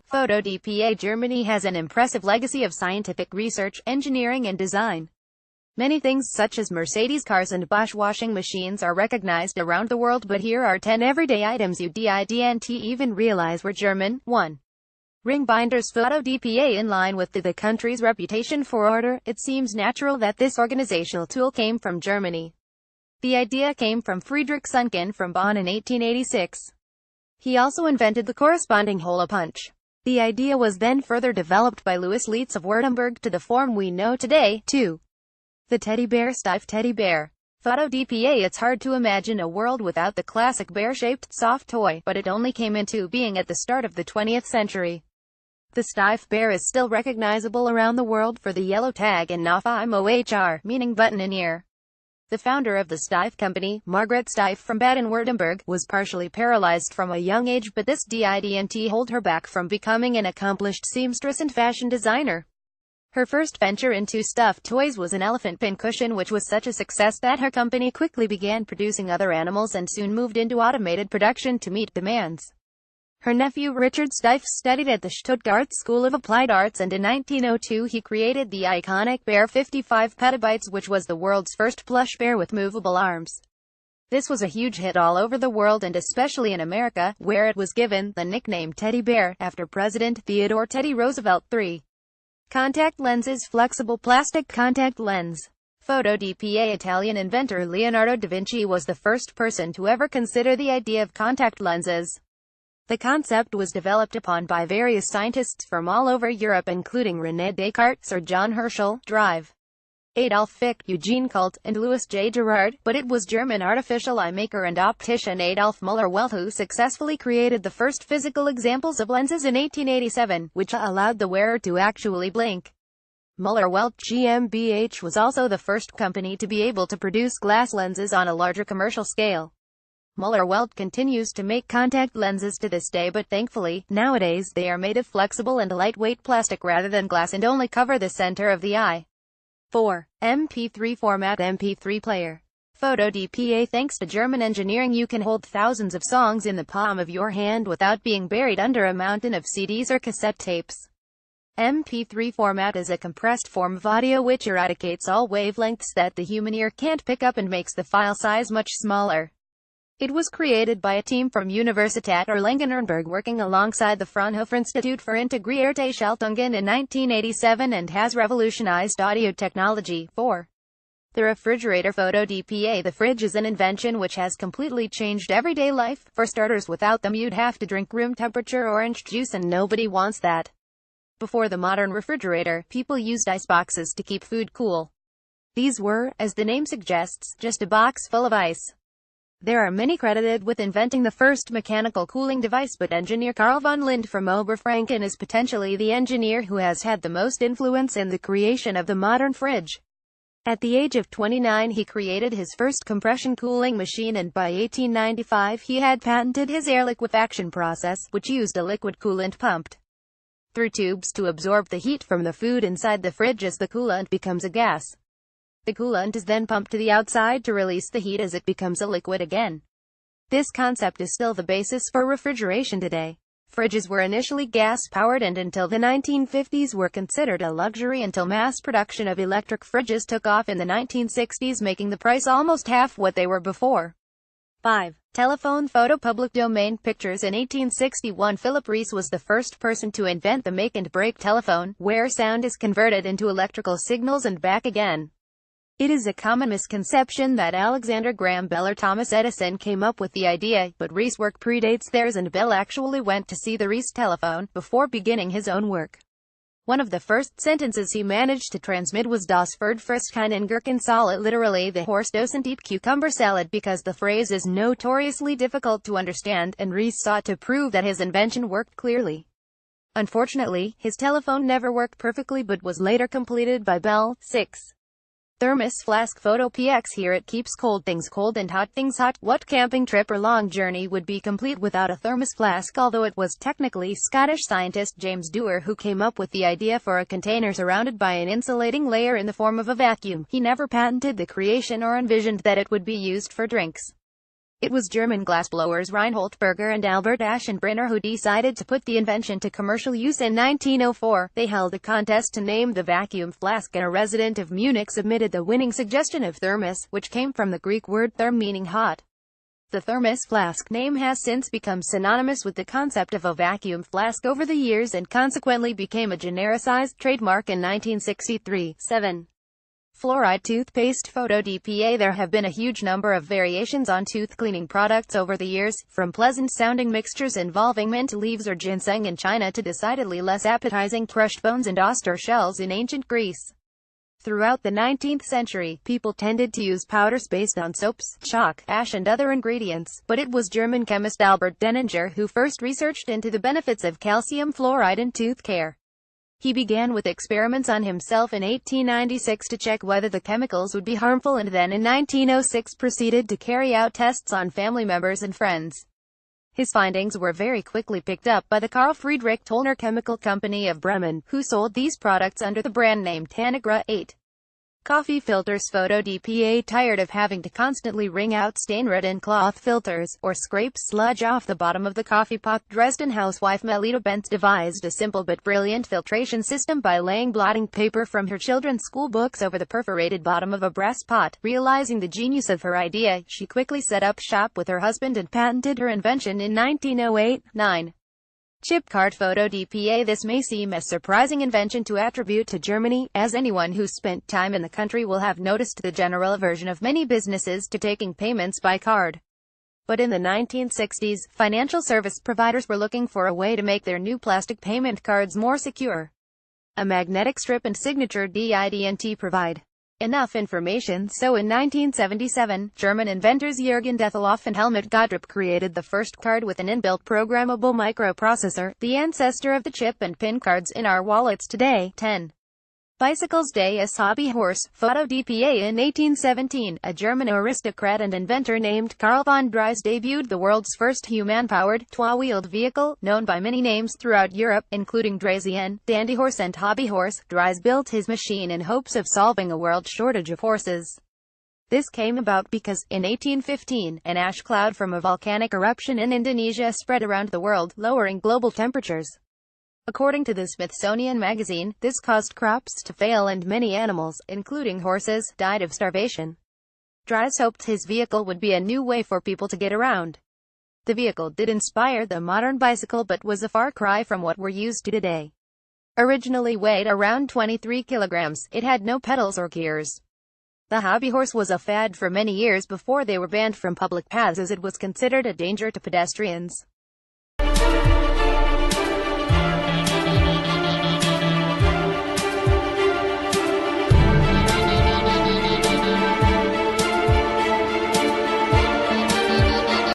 Photo DPA Germany has an impressive legacy of scientific research, engineering and design. Many things such as Mercedes cars and Bosch washing machines are recognized around the world, but here are 10 everyday items you didn't even realize were German. 1. Ring binders. Photo DPA. In line with the country's reputation for order, it seems natural that this organizational tool came from Germany. The idea came from Friedrich Sunken from Bonn in 1886. He also invented the corresponding hole punch. The idea was then further developed by Louis Leitz of Württemberg to the form we know today. 2. The teddy bear. Stiff teddy bear. Photo DPA. It's hard to imagine a world without the classic bear-shaped, soft toy, but it only came into being at the start of the 20th century. The stiff bear is still recognizable around the world for the yellow tag and Mohr, meaning button in ear. The founder of the Stiff Company, Margaret Stiff from Baden-Württemberg, was partially paralyzed from a young age, but this didn't hold her back from becoming an accomplished seamstress and fashion designer. Her first venture into stuffed toys was an elephant pincushion, which was such a success that her company quickly began producing other animals and soon moved into automated production to meet demands. Her nephew Richard Stiff studied at the Stuttgart School of Applied Arts, and in 1902 he created the iconic Bear 55 petabytes, which was the world's first plush bear with movable arms. This was a huge hit all over the world and especially in America, where it was given the nickname Teddy Bear, after President Theodore Teddy Roosevelt. 3. Contact lenses. Flexible plastic contact lens. Photo DPA. Italian inventor Leonardo da Vinci was the first person to ever consider the idea of contact lenses. The concept was developed upon by various scientists from all over Europe, including René Descartes, Sir John Herschel, Drive, Adolf Fichte, Eugene Colt, and Louis J. Gerard, but it was German artificial eye maker and optician Adolf Müller-Welt who successfully created the first physical examples of lenses in 1887, which allowed the wearer to actually blink. Müller-Welt GmbH was also the first company to be able to produce glass lenses on a larger commercial scale. Müller-Welt continues to make contact lenses to this day, but thankfully, nowadays, they are made of flexible and lightweight plastic rather than glass and only cover the center of the eye. 4. MP3 format. MP3 player. Photo DPA. Thanks to German engineering, you can hold thousands of songs in the palm of your hand without being buried under a mountain of CDs or cassette tapes. MP3 format is a compressed form of audio which eradicates all wavelengths that the human ear can't pick up and makes the file size much smaller. It was created by a team from Universität Erlangen-Nuremberg working alongside the Fraunhofer Institute for Integrierte Schaltungen in 1987 and has revolutionized audio technology. 4. The refrigerator. Photo DPA. The fridge is an invention which has completely changed everyday life. For starters, without them you'd have to drink room temperature orange juice, and nobody wants that. Before the modern refrigerator, people used ice boxes to keep food cool. These were, as the name suggests, just a box full of ice. There are many credited with inventing the first mechanical cooling device, but engineer Carl von Linde from Oberfranken is potentially the engineer who has had the most influence in the creation of the modern fridge. At the age of 29 he created his first compression cooling machine, and by 1895 he had patented his air liquefaction process, which used a liquid coolant pumped through tubes to absorb the heat from the food inside the fridge as the coolant becomes a gas. The coolant is then pumped to the outside to release the heat as it becomes a liquid again. This concept is still the basis for refrigeration today. Fridges were initially gas-powered and until the 1950s were considered a luxury until mass production of electric fridges took off in the 1960s, making the price almost half what they were before. 5. Telephone. Photo. Public domain. Pictures. In 1861 Philip Reis was the first person to invent the make-and-break telephone, where sound is converted into electrical signals and back again. It is a common misconception that Alexander Graham Bell or Thomas Edison came up with the idea, but Reis' work predates theirs and Bell actually went to see the Reis telephone before beginning his own work. One of the first sentences he managed to transmit was Das Pferd frisst keinen Gurkensalat, literally the horse doesn't eat cucumber salad, because the phrase is notoriously difficult to understand, and Reis sought to prove that his invention worked clearly. Unfortunately, his telephone never worked perfectly but was later completed by Bell. 6. Thermos flask. Photo PX. Here it keeps cold things cold and hot things hot. What camping trip or long journey would be complete without a thermos flask? Although it was technically Scottish scientist James Dewar who came up with the idea for a container surrounded by an insulating layer in the form of a vacuum, he never patented the creation or envisioned that it would be used for drinks. It was German glassblowers Reinhold Berger and Albert Aschenbrenner who decided to put the invention to commercial use in 1904. They held a contest to name the vacuum flask, and a resident of Munich submitted the winning suggestion of thermos, which came from the Greek word therm meaning hot. The thermos flask name has since become synonymous with the concept of a vacuum flask over the years and consequently became a genericized trademark in 1963. 7. Fluoride toothpaste. Photo DPA. There have been a huge number of variations on tooth cleaning products over the years, from pleasant-sounding mixtures involving mint leaves or ginseng in China to decidedly less appetizing crushed bones and oyster shells in ancient Greece. Throughout the 19th century, people tended to use powders based on soaps, chalk, ash and other ingredients, but it was German chemist Albert Denninger who first researched into the benefits of calcium fluoride in tooth care. He began with experiments on himself in 1896 to check whether the chemicals would be harmful, and then in 1906 proceeded to carry out tests on family members and friends. His findings were very quickly picked up by the Carl Friedrich Tollner Chemical Company of Bremen, who sold these products under the brand name Tanagra. 8. Coffee filters. Photo DPA. Tired of having to constantly wring out stain-ridden cloth filters, or scrape sludge off the bottom of the coffee pot, Dresden housewife Melita Benz devised a simple but brilliant filtration system by laying blotting paper from her children's school books over the perforated bottom of a brass pot. Realizing the genius of her idea, she quickly set up shop with her husband and patented her invention in 1908. 9. Chip card. Photo DPA. This may seem a surprising invention to attribute to Germany, as anyone who's spent time in the country will have noticed the general aversion of many businesses to taking payments by card. But in the 1960s, financial service providers were looking for a way to make their new plastic payment cards more secure. A magnetic strip and signature didn't provide enough information, so in 1977, German inventors Jürgen Dethelhoff and Helmut Gottrup created the first card with an inbuilt programmable microprocessor, the ancestor of the chip and pin cards in our wallets today. 10. Bicycles. Deus Hobby Horse. Photo DPA. In 1817, a German aristocrat and inventor named Karl von Drais debuted the world's first human-powered, two-wheeled vehicle, known by many names throughout Europe, including Draisienne, Dandy Horse and Hobby Horse. Drais built his machine in hopes of solving a world shortage of horses. This came about because, in 1815, an ash cloud from a volcanic eruption in Indonesia spread around the world, lowering global temperatures. According to the Smithsonian Magazine, this caused crops to fail and many animals, including horses, died of starvation. Drais hoped his vehicle would be a new way for people to get around. The vehicle did inspire the modern bicycle, but was a far cry from what we're used to today. Originally weighed around 23 kilograms, it had no pedals or gears. The hobby horse was a fad for many years before they were banned from public paths, as it was considered a danger to pedestrians.